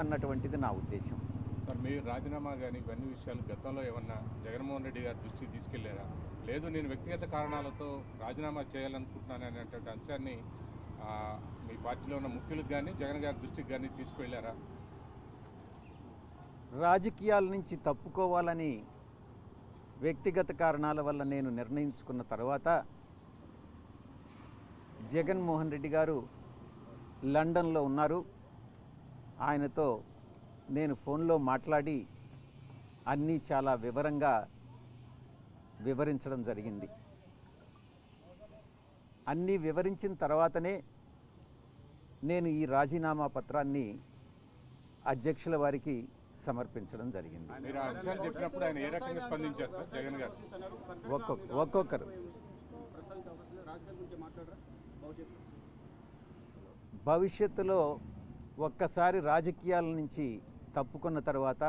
అన్నటువంటిది నా ఉద్దేశం. సార్, మీరు రాజీనామా కానీ ఇవన్నీ విషయాలు గతంలో ఏమన్నా జగన్మోహన్ రెడ్డి గారి దృష్టికి తీసుకెళ్లారా? లేదు, నేను వ్యక్తిగత కారణాలతో రాజీనామా చేయాలనుకుంటున్నాను అనేటువంటి అంశాన్ని మీ పార్టీలో ఉన్న ముఖ్యులకు కానీ జగన్ గారి దృష్టికి కానీ తీసుకువెళ్ళారా? రాజకీయాల నుంచి తప్పుకోవాలని వ్యక్తిగత కారణాల వల్ల నేను నిర్ణయించుకున్న తర్వాత జగన్మోహన్ రెడ్డి గారు లండన్లో ఉన్నారు. ఆయనతో నేను ఫోన్లో మాట్లాడి అన్నీ చాలా వివరంగా వివరించడం జరిగింది. అన్నీ వివరించిన తర్వాతనే నేను ఈ రాజీనామా పత్రాన్ని అధ్యక్షుల వారికి సమర్పించడం జరిగింది. మీరు ఆ విషయాలు చెప్పినప్పుడు ఆయన ఏ రకంగా స్పందించారు సార్ జగన్ గారు? ఒక్కొక్కరు భవిష్యత్తులో ఒక్కసారి రాజకీయాల నుంచి తప్పుకున్న తర్వాత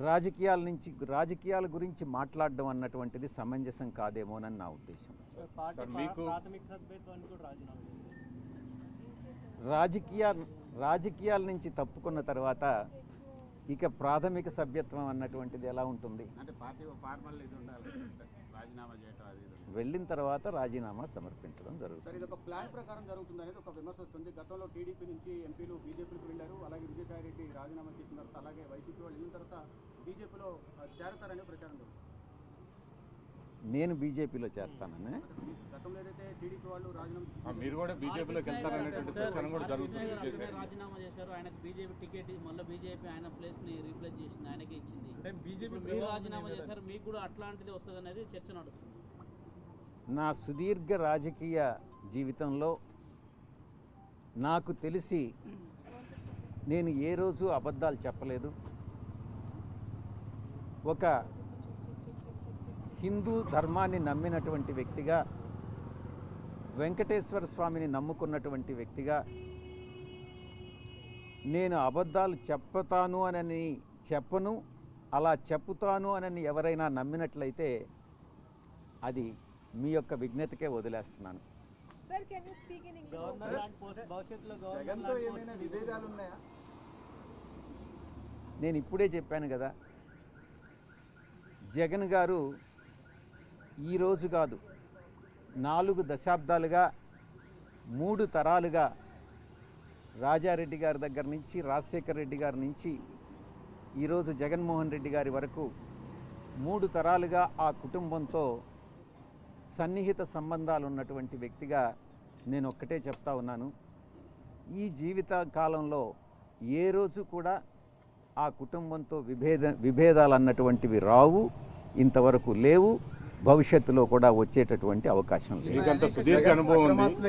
రాజకీయాల గురించి మాట్లాడడం అన్నటువంటిది సమంజసం కాదేమోనని నా ఉద్దేశం. రాజకీయాల నుంచి తప్పుకున్న తర్వాత ఇక ప్రాథమిక సభ్యత్వం అన్నటువంటిది ఎలా ఉంటుంది? వెళ్ళిన తర్వాత రాజీనామా సమర్పించడం జరుగుతుంది. ఇది ఒక ప్లాన్ ప్రకారం జరుగుతుంది అనేది ఒక విమర్శ వస్తుంది. గతంలో టీడీపీ నుంచి ఎంపీలు బీజేపీకి వెళ్ళారు. అలాగే విజయసాయి రెడ్డి రాజీనామా చేసిన తర్వాత అలాగే వైసీపీ వాళ్ళు వెళ్ళిన తర్వాత బీజేపీలో చేరతారనే ప్రచారం జరుగుతుంది. నేను బీజేపీలో చేరతానని గతంలో ఏదైతే టీడీపీ వాళ్ళు రాజీనామా మీరు కూడా బీజేపీలోకి వెళ్తారనేటువంటి ప్రచారం కూడా జరుగుతుంది. రాజీనామా చేశారు, ఆయనకు బీజేపీ టికెట్ మళ్ళీ బీజేపీ ఆయన ప్లేస్ ని రీప్లేస్ చేసింది, ఆయనకి ఇచ్చింది. మీరు రాజీనామా చేశారు, మీకు కూడా అట్లాంటిది వస్తుంది అనేది చర్చ నడుస్తుంది. నా సుదీర్ఘ రాజకీయ జీవితంలో నాకు తెలిసి నేను ఏ రోజు అబద్ధాలు చెప్పలేదు. ఒక హిందూ ధర్మాన్ని నమ్మినటువంటి వ్యక్తిగా, వెంకటేశ్వర స్వామిని నమ్ముకున్నటువంటి వ్యక్తిగా నేను అబద్ధాలు చెప్పను. అలా చెప్పుతాను అని ఎవరైనా నమ్మినట్లయితే అది మీ యొక్క విజ్ఞతకే వదిలేస్తున్నాను. నేను ఇప్పుడే చెప్పాను కదా, జగన్ గారు ఈరోజు కాదు, 4 దశాబ్దాలుగా 3 తరాలుగా రాజారెడ్డి గారి దగ్గర నుంచి, రాజశేఖర్ రెడ్డి గారి నుంచి ఈరోజు జగన్మోహన్ రెడ్డి గారి వరకు 3 తరాలుగా ఆ కుటుంబంతో సన్నిహిత సంబంధాలు ఉన్నటువంటి వ్యక్తిగా నేను ఒక్కటే చెప్తా ఉన్నాను. ఈ జీవిత కాలంలో ఏ రోజు కూడా ఆ కుటుంబంతో విభేదాలు అన్నటువంటివి రావు, ఇంతవరకు లేవు, భవిష్యత్తులో కూడా వచ్చేటటువంటి అవకాశం లేదు.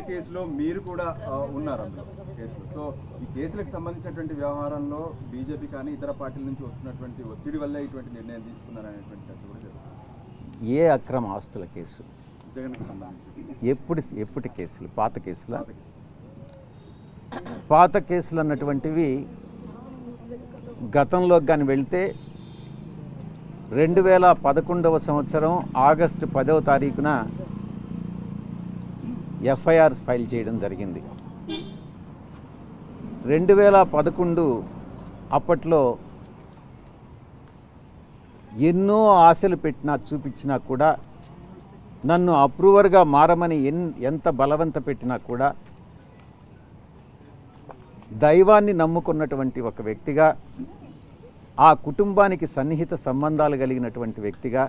కేసులో మీరు కూడా ఉన్నారు కేసులో. సో ఈ కేసులకు సంబంధించినటువంటి వ్యవహారంలో బీజేపీ కానీ ఇతర పార్టీల నుంచి వస్తున్నటువంటి ఒత్తిడి వల్ల ఇటువంటి నిర్ణయం తీసుకున్నారనేటువంటి చర్చ కూడా జరుగుతుంది. ఏ అక్రమ ఆస్తుల కేసు? జగన్కి సంబంధించి ఎప్పటి కేసులు? పాత కేసులు అన్నటువంటివి గతంలో కానీ వెళ్తే 2011వ సంవత్సరం ఆగస్టు 10వ తారీఖున ఎఫ్ఐఆర్ ఫైల్ చేయడం జరిగింది. 2011 అప్పట్లో ఎన్నో ఆశలు చూపించినా కూడా, నన్ను అప్రూవర్గా మారమని ఎంత బలవంత పెట్టినా కూడా, దైవాన్ని నమ్ముకున్నటువంటి ఒక వ్యక్తిగా, ఆ కుటుంబానికి సన్నిహిత సంబంధాలు కలిగినటువంటి వ్యక్తిగా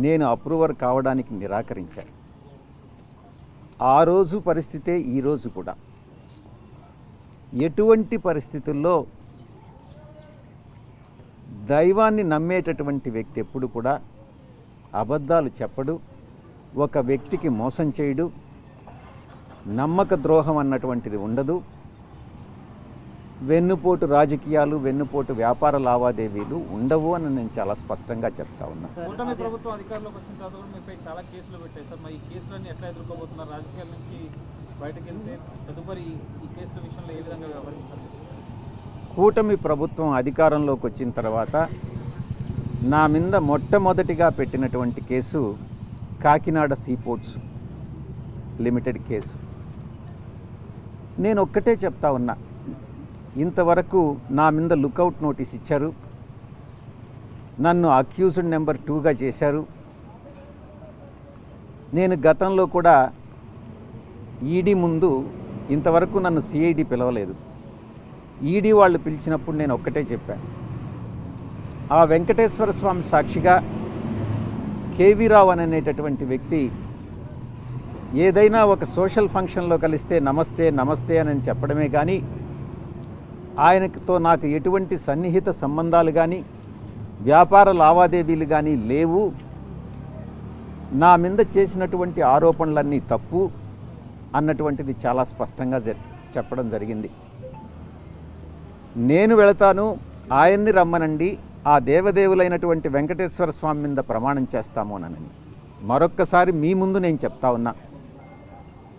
నేను అప్రూవర్ కావడానికి నిరాకరించాను. ఆ రోజు పరిస్థితే ఈరోజు కూడా. ఎటువంటి పరిస్థితుల్లో దైవాన్ని నమ్మేటటువంటి వ్యక్తి ఎప్పుడు కూడా అబద్ధాలు చెప్పడు, ఒక వ్యక్తికి మోసం చేయడు, నమ్మక ద్రోహం అన్నటువంటిది ఉండదు, వెన్నుపోటు రాజకీయాలు, వెన్నుపోటు వ్యాపార లావాదేవీలు ఉండవు అని నేను చాలా స్పష్టంగా చెప్తా ఉన్నా. కూటమి ప్రభుత్వం అధికారంలోకి వచ్చిన తర్వాత కూడా మీపై చాలా కేసులు పెట్టాయి సార్. మరి ఈ కేసులన్నీ ఎట్లా ఎదుర్కోబోతున్నారు? రాజకీయాల నుంచి బయటకు వెళ్తే తదుపరి ఈ కేసుల విషయంలో ఏ విధంగా వ్యవహరిస్తారు? కూటమి ప్రభుత్వం అధికారంలోకి వచ్చిన తర్వాత నా మీద మొట్టమొదటిగా పెట్టినటువంటి case Kakinada seaports limited case. నేను ఒక్కటే చెప్తా ఉన్నా, ఇంతవరకు నా మీద లుకౌట్ నోటీస్ ఇచ్చారు, నన్ను అక్యూజ్డ్ నెంబర్ 2గా చేశారు. నేను గతంలో కూడా ఈడీ ముందు ఇంతవరకు నన్ను సిఐడి పిలవలేదు. ఈడీ వాళ్ళు పిలిచినప్పుడు నేను ఒక్కటే చెప్పాను, ఆ వెంకటేశ్వర స్వామి సాక్షిగా కేవీ రావు అనేటటువంటి వ్యక్తి ఏదైనా ఒక సోషల్ ఫంక్షన్లో కలిస్తే నమస్తే నమస్తే అని చెప్పడమే కానీ ఆయనతో నాకు ఎటువంటి సన్నిహిత సంబంధాలు కానీ వ్యాపార లావాదేవీలు కానీ లేవు, నా మీద చేసినటువంటి ఆరోపణలన్నీ తప్పు అన్నటువంటిది చాలా స్పష్టంగా చెప్పడం జరిగింది. నేను వెళతాను, ఆయన్ని రమ్మనండి, ఆ దేవదేవులైనటువంటి వెంకటేశ్వర స్వామి మీద ప్రమాణం చేస్తామోనని మరొక్కసారి మీ ముందు నేను చెప్తా ఉన్నా.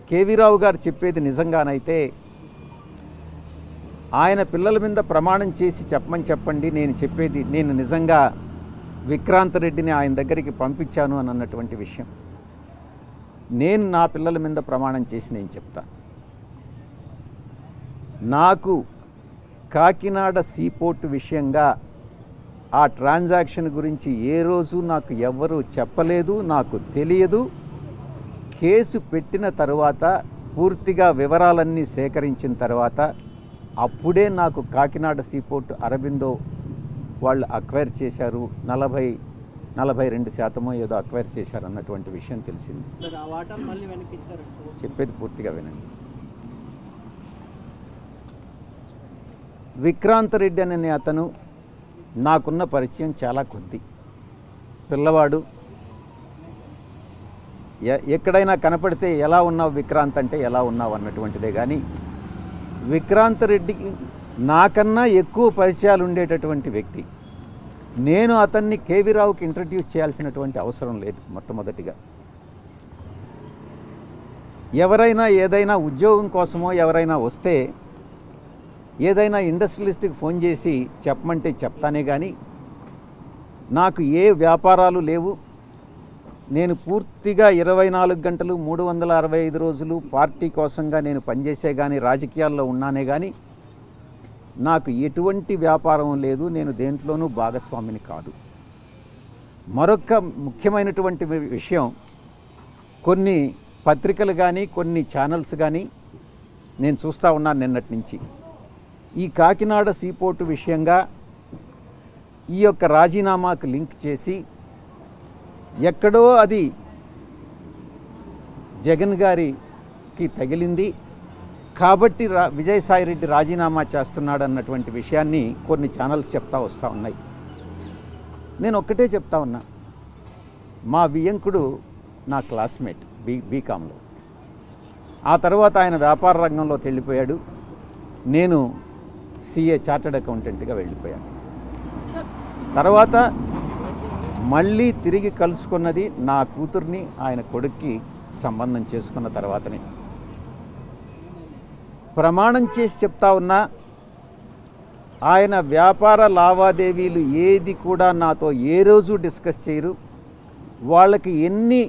కేవీ రావు గారు చెప్పేది నిజంగానైతే ఆయన పిల్లల మీద ప్రమాణం చేసి చెప్పమని చెప్పండి, నేను చెప్పేది నేను నిజంగా విక్రాంత్ రెడ్డిని ఆయన దగ్గరికి పంపించాను అని అన్నటువంటి విషయం నేను నా పిల్లల మీద ప్రమాణం చేసి నేను చెప్తా. నాకు కాకినాడ సీపోర్ట్ విషయంగా ఆ ట్రాన్సాక్షన్ గురించి ఏ రోజు నాకు ఎవ్వరూ చెప్పలేదు, నాకు తెలియదు. కేసు పెట్టిన తర్వాత పూర్తిగా వివరాలన్నీ సేకరించిన తర్వాత అప్పుడే నాకు కాకినాడ సీపోర్ట్ అరబిందో వాళ్ళు అక్వైర్ చేశారు, 42% ఏదో అక్వైర్ చేశారు అన్నటువంటి విషయం తెలిసింది. చెప్పేది పూర్తిగా వినండి. విక్రాంత్ రెడ్డి అనే అతను నాకున్న పరిచయం చాలా కొద్ది, పిల్లవాడు. ఎక్కడైనా కనపడితే ఎలా ఉన్నావు విక్రాంత్ అంటే ఎలా ఉన్నావు అన్నటువంటిదే కానీ విక్రాంత్ రెడ్డికి నాకన్నా ఎక్కువ పరిచయాలు ఉండేటటువంటి వ్యక్తి. నేను అతన్ని కేవీ రావుకి ఇంట్రడ్యూస్ చేయాల్సినటువంటి అవసరం లేదు. మొట్టమొదటిగా ఎవరైనా ఏదైనా ఉద్యోగం కోసమో ఎవరైనా వస్తే ఏదైనా ఇండస్ట్రియలిస్ట్కి ఫోన్ చేసి చెప్పమంటే చెప్తానే కానీ నాకు ఏ వ్యాపారాలు లేవు. నేను పూర్తిగా 24 గంటలు 365 రోజులు పార్టీ కోసంగా నేను పనిచేసే కానీ రాజకీయాల్లో ఉన్నానే కానీ నాకు ఎటువంటి వ్యాపారం లేదు, నేను దేంట్లోనూ భాగస్వామిని కాదు. మరొక ముఖ్యమైనటువంటి విషయం, కొన్ని పత్రికలు కానీ కొన్ని ఛానల్స్ కానీ నేను చూస్తూ ఉన్నాను నిన్నటి నుంచి, ఈ కాకినాడ సీపోర్టు విషయంగా ఈ యొక్క రాజీనామాకు లింక్ చేసి ఎక్కడో అది జగన్ గారికి తగిలింది కాబట్టి విజయసాయిరెడ్డి రాజీనామా చేస్తున్నాడు అన్నటువంటి విషయాన్ని కొన్ని ఛానల్స్ చెప్తా వస్తూ ఉన్నాయి. నేను ఒక్కటే చెప్తా ఉన్నా, మా వియ్యంకుడు నా క్లాస్మేట్ బీకాంలో, ఆ తర్వాత ఆయన వ్యాపార రంగంలోకి వెళ్ళిపోయాడు, నేను సిఏ చార్టర్డ్ అకౌంటెంట్గా వెళ్ళిపోయాను. తర్వాత మళ్ళీ తిరిగి కలుసుకున్నది నా కూతుర్ని ఆయన కొడుక్కి సంబంధం చేసుకున్న తర్వాతనే. ప్రమాణం చేసి చెప్తా ఉన్నా, ఆయన వ్యాపార లావాదేవీలు ఏది కూడా నాతో ఏ రోజు డిస్కస్ చేయరు. వాళ్ళకి ఎన్ని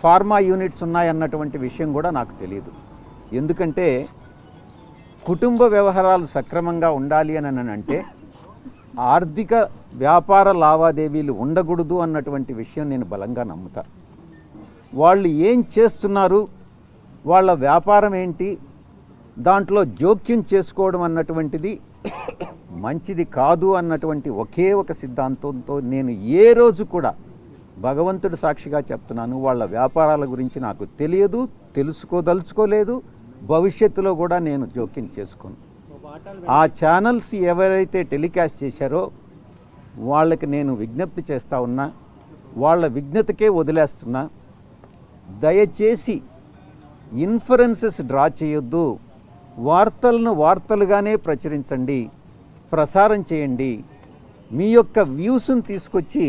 ఫార్మా యూనిట్స్ ఉన్నాయన్నటువంటి విషయం కూడా నాకు తెలియదు. ఎందుకంటే కుటుంబ వ్యవహారాలు సక్రమంగా ఉండాలి అని అంటే ఆర్థిక వ్యాపార లావాదేవీలు ఉండకూడదు అన్నటువంటి విషయం నేను బలంగా నమ్ముతా. వాళ్ళు ఏం చేస్తున్నారు, వాళ్ళ వ్యాపారం ఏంటి, దాంట్లో జోక్యం చేసుకోవడం అన్నటువంటిది మంచిది కాదు అన్నటువంటి ఒకే ఒక సిద్ధాంతంతో నేను ఏ రోజు కూడా భగవంతుడి సాక్షిగా చెప్తున్నాను, వాళ్ళ వ్యాపారాల గురించి నాకు తెలియదు, తెలుసుకోదలుచుకోలేదు, భవిష్యత్తులో కూడా నేను జోక్యం చేసుకోను. ఆ ఛానల్స్ ఎవరైతే టెలికాస్ట్ చేశారో వాళ్ళకి నేను విజ్ఞప్తి చేస్తూ ఉన్నా, వాళ్ళ విజ్ఞతకే వదిలేస్తున్నా. దయచేసి ఇన్ఫరెన్సెస్ డ్రా చేయొద్దు, వార్తలను వార్తలుగానే ప్రచురించండి, ప్రసారం చేయండి. మీ యొక్క వ్యూస్ని తీసుకొచ్చి